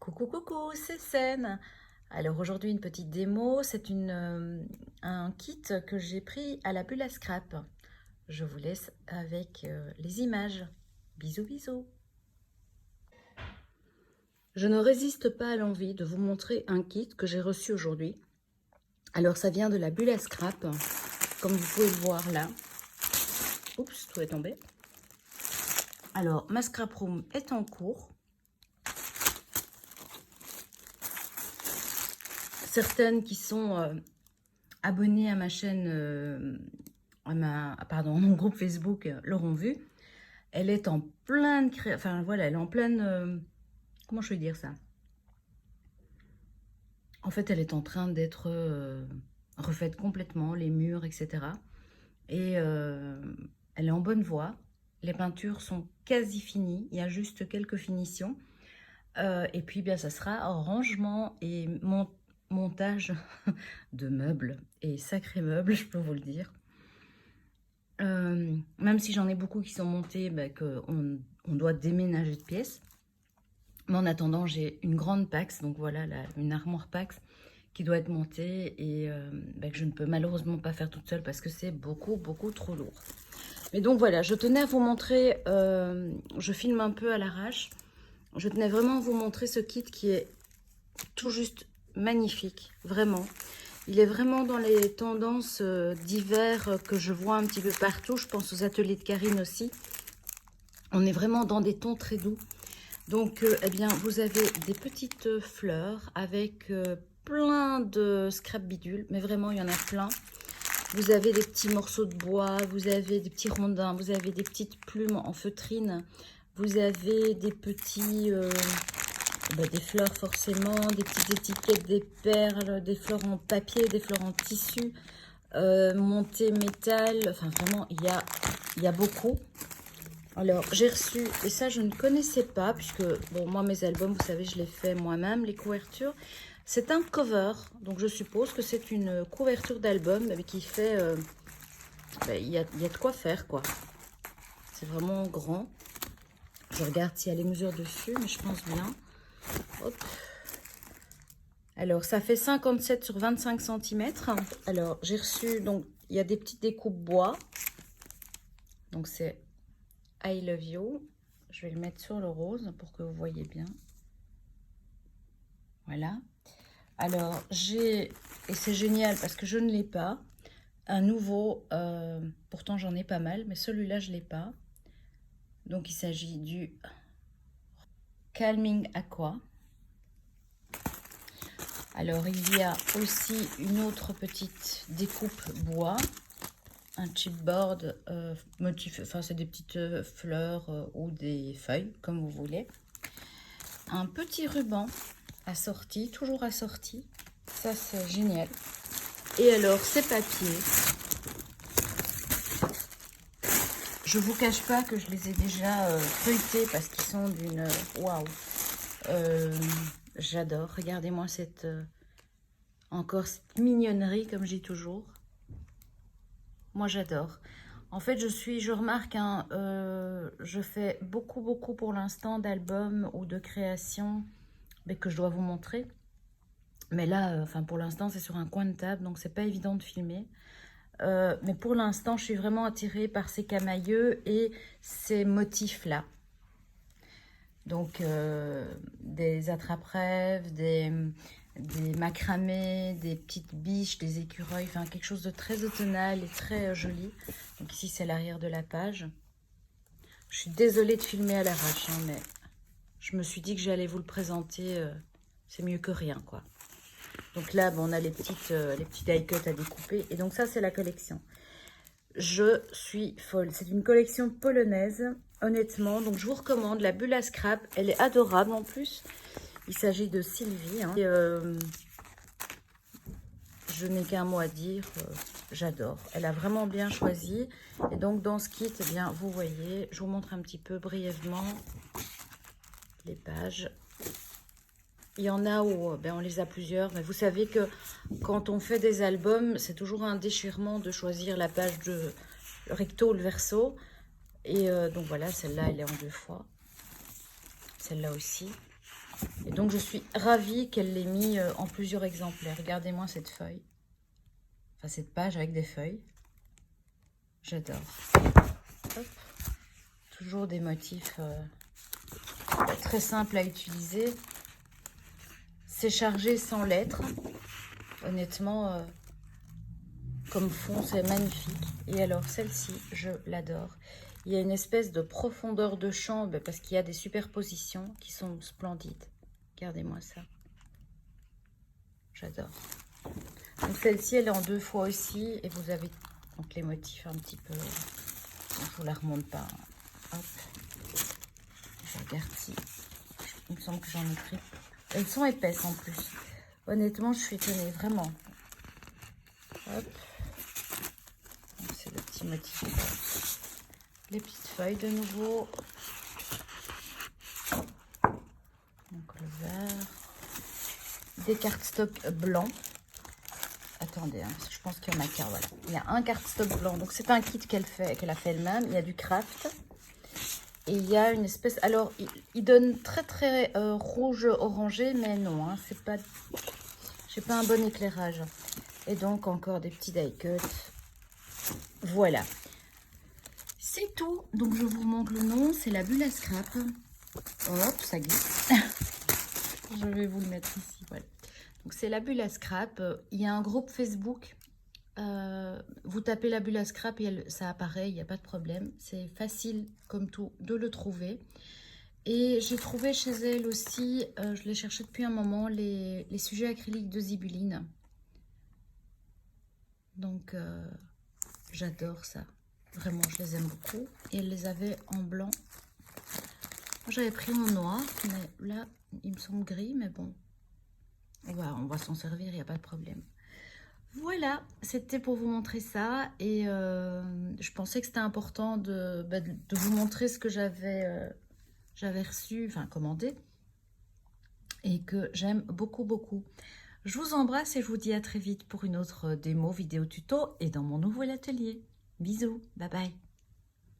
Coucou, coucou, c'est Sen. Alors aujourd'hui une petite démo, c'est un kit que j'ai pris à la bulle à scrap. Je vous laisse avec les images. Bisous, bisous. Je ne résiste pas à l'envie de vous montrer un kit que j'ai reçu aujourd'hui. Alors ça vient de la bulle à scrap, comme vous pouvez le voir là. Oups, tout est tombé. Alors ma scrap room est en cours. Certaines qui sont abonnées à ma chaîne, à mon groupe Facebook l'auront vu. Elle est en pleine enfin voilà, elle est en pleine, comment je vais dire ça? En fait, elle est en train d'être refaite complètement, les murs, etc. Et elle est en bonne voie. Les peintures sont quasi finies. Il y a juste quelques finitions. Et puis, bien, ça sera rangement et montage de meubles. Et sacrés meubles, je peux vous le dire. Même si j'en ai beaucoup qui sont montés, qu'on doit déménager de pièces. Mais en attendant, j'ai une grande Pax, donc voilà, une armoire Pax qui doit être montée et que je ne peux malheureusement pas faire toute seule parce que c'est beaucoup, beaucoup trop lourd. Mais donc voilà, je tenais à vous montrer, je filme un peu à l'arrache, je tenais vraiment à vous montrer ce kit qui est tout juste magnifique, vraiment. Il est vraiment dans les tendances d'hiver que je vois un petit peu partout. Je pense aux ateliers de Karine aussi. On est vraiment dans des tons très doux. Donc, eh bien, vous avez des petites fleurs avec plein de scrap bidules. Mais vraiment, il y en a plein. Vous avez des petits morceaux de bois. Vous avez des petits rondins. Vous avez des petites plumes en feutrine. Vous avez des petits... des fleurs forcément, des petites étiquettes, des perles, des fleurs en papier, des fleurs en tissu, montées métal, enfin vraiment il y a beaucoup. Alors j'ai reçu, et ça je ne connaissais pas, puisque bon moi mes albums vous savez je les fais moi-même, les couvertures. C'est un cover, donc je suppose que c'est une couverture d'album qui fait, il y a de quoi faire quoi. C'est vraiment grand. Je regarde s'il y a les mesures dessus, mais je pense bien. Hop. Alors, ça fait 57 sur 25 cm. Alors, j'ai reçu, donc, il y a des petites découpes bois. Donc, c'est I Love You. Je vais le mettre sur le rose pour que vous voyez bien. Voilà. Alors, j'ai, et c'est génial parce que je ne l'ai pas, un nouveau, pourtant j'en ai pas mal, mais celui-là, je ne l'ai pas. Donc, il s'agit du Calming Aqua. Alors, il y a aussi une autre petite découpe bois, un chipboard motif, enfin c'est des petites fleurs ou des feuilles, comme vous voulez. Un petit ruban assorti, toujours assorti, ça c'est génial. Et alors, ces papiers, je vous cache pas que je les ai déjà feuilletés parce qu'ils sont d'une... Waouh, j'adore. Regardez-moi cette... encore cette mignonnerie, comme je dis toujours. Moi, j'adore. En fait, je remarque, hein, je fais beaucoup pour l'instant d'albums ou de créations que je dois vous montrer. Mais là, enfin, pour l'instant, c'est sur un coin de table, donc c'est pas évident de filmer. Mais pour l'instant, je suis vraiment attirée par ces camailleux et ces motifs-là. Donc, des attrape-rêves, des macramés, des petites biches, des écureuils, enfin quelque chose de très automnal et très joli. Donc ici, c'est l'arrière de la page. Je suis désolée de filmer à l'arrache, hein, mais je me suis dit que j'allais vous le présenter. C'est mieux que rien, quoi. Donc là, bon, on a les petits die cuts à découper. Et donc ça, c'est la collection. Je suis folle. C'est une collection polonaise, honnêtement. Donc je vous recommande la bulle à scrap. Elle est adorable en plus. Il s'agit de Sylvie. Hein. Et, je n'ai qu'un mot à dire. J'adore. Elle a vraiment bien choisi. Et donc dans ce kit, eh bien, vous voyez, je vous montre un petit peu brièvement les pages. Il y en a où on les a plusieurs, mais vous savez que quand on fait des albums, c'est toujours un déchirement de choisir la page de le recto ou le verso. Et donc voilà, celle-là, elle est en 2 fois. Celle-là aussi. Et donc, je suis ravie qu'elle l'ait mis en plusieurs exemplaires. Regardez-moi cette feuille. Enfin, cette page avec des feuilles. J'adore. Hop. Toujours des motifs très simples à utiliser. C'est chargé sans lettres. Honnêtement, comme fond, c'est magnifique. Et alors, celle-ci, je l'adore. Il y a une espèce de profondeur de champ parce qu'il y a des superpositions qui sont splendides. Regardez-moi ça. J'adore. Donc, celle-ci, elle est en 2 fois aussi. Et vous avez donc les motifs un petit peu... Je vous la remonte pas. Hop. Je regarde si... Il me semble que j'en ai pris. Elles sont épaisses en plus. Honnêtement, je suis étonnée, vraiment. Hop. C'est le petit motif. Les petites feuilles de nouveau. Donc le vert. Des cardstock blancs. Attendez, hein, je pense qu'il y en a qu'un. Voilà. Il y a un cardstock blanc. Donc c'est un kit qu'elle a fait elle-même. Il y a du craft. Et il y a une espèce... Alors, il donne très rouge orangé, mais non, hein, c'est pas... J'ai pas un bon éclairage. Et donc, encore des petits die cuts. Voilà. C'est tout. Donc, je vous montre le nom. C'est la bulle à scrap. Hop, ça glisse. Je vais vous le mettre ici, voilà. Donc, c'est la bulle à scrap. Il y a un groupe Facebook. Vous tapez la bulle à scrap et ça apparaît, il n'y a pas de problème. C'est facile, comme tout, de le trouver. Et j'ai trouvé chez elle aussi, je l'ai cherché depuis un moment, les sujets acryliques de Zibuline. Donc, j'adore ça. Vraiment, je les aime beaucoup. Et elle les avait en blanc. J'avais pris en noir, mais là, il me semble gris, mais bon. On va s'en servir, il n'y a pas de problème. Voilà, c'était pour vous montrer ça. Et je pensais que c'était important de vous montrer ce que j'avais reçu, enfin commandé. Et que j'aime beaucoup. Je vous embrasse et je vous dis à très vite pour une autre démo, vidéo tuto et dans mon nouvel atelier. Bisous, bye bye.